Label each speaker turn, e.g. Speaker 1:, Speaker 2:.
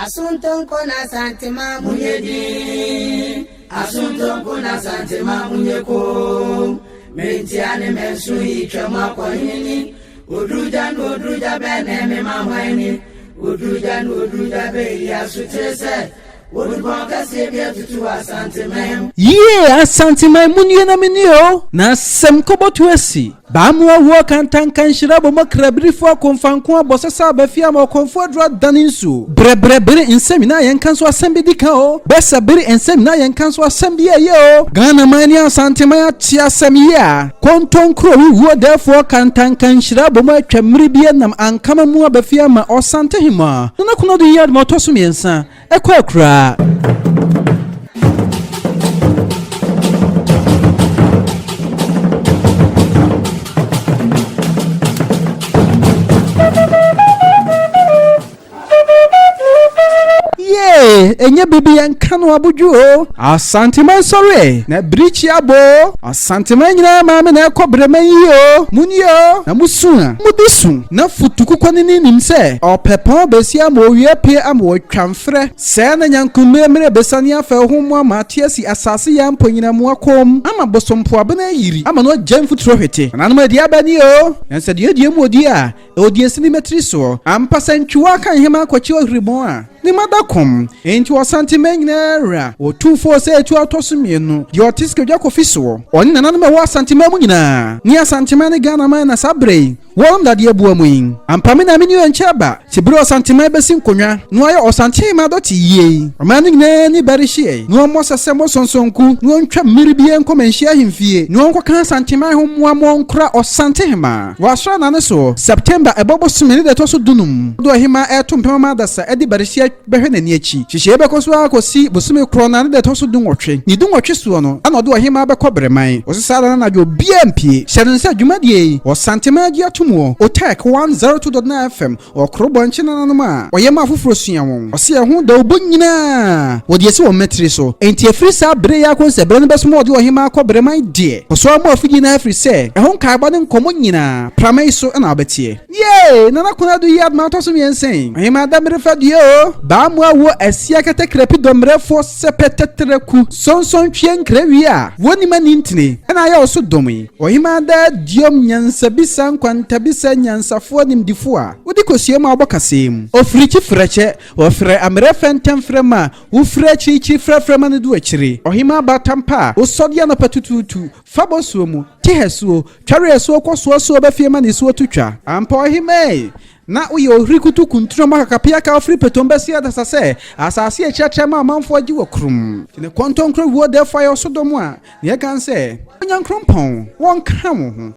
Speaker 1: Asunto kona Asantehema munyedi. Asunto kona Asantehema munyeko. Mentiane mensu ichema kwa hini. Udruja bene me mamweni. Udruja be yasutese.
Speaker 2: Yeah, Asantehema munye na minio na semkobo tuesi ba mu wo kantan kan shirabo makrabri fo konfanko abosesa ba fia ma konfo adra daninsu brebre insemi na yen kanso asembi dika o besa bere insemi na yen kanso asembi ye o Ghana mani Asantehema ya ti asemi ya konton kro wo therefore kantan kan shirabo ma twamri bia nam ankama mu abafia ma Asantehema na kuno do yard motoso miensa ekwa enye bibi yankano abuju Asantehema sorry na brichi abo Asantehema nyina maame na ekobrema yiyo munyo na musua mudisu na futuku kwanini nimse opepa besia mo wiepie amo twamfre se na nyankume mere besani afa homo amatiasi asase ya mponyina mu akom ama bosompo abena yiri ama no jamfutro hwete nanoma dia bani o ense die mu odi a odi sinimetri so ampasa ntwa kan hema kwachi ohribo a ni madakom enti Asantehema nyinara o 24 say etu atosumienu di otiske dwa kofiso oni nananum wa Asantehema mu nyina ni Asantehema ne Ghana man na sabre won da de abuamuin ampame na meni enchaba tibiro Asantehema besin konwa no aye Asantehema doti yie amani nyina ni barishie no mo sasemo sonsonku no ntwa miribie nkomanhia himfie no nkoka Asantehema homoa mo nkra Asantehema wasra na ne so September ebobo sumeni de to so dunum do hima eto mpema dasa edi barishie behwe na ni achi hihye bekoso akosi bosume kro na de to so dunwotwe ni dunwotwe so no ana do hima bekobremai osisara na jo BMP hyerense adwumadie Asantehema gi atumo otek 102.9 FM okrobo nchina nanoma oyema afufuro suawon ose ho da obonyina wodi ese wo metri so enti afiri sa bre ya ko se bre ne beso mo de ohima akobremai die oso ama afigi na afiri se ehon ka agba ne nkomo nyina pramai so na abetie ye nana kuna do yad ma to so miensen ohima da mere fadio ba mu awo asia kete krepi domre fo sepetetreku sonson twen krewi a woni mani ntine na ya oso domi ohima da diom nyansa bisan kwanta bisa nyansafo nimdifo a wodi kosie ma obokasem ofrichi freche ofre amre fentem frema ufre chichi frefrema ne du akire ohima batampa osodia na patututu fabosuo mu tihesuo tware so koso so bafie ne so tutwa ampa ohima na uye orikutu kuntro makakapia ka ofri petombe sia da sase asase echiache ma manfo agi wokrum ne konton kro wo de fire sodomu a ne kan se onyankrompon won ka wo ho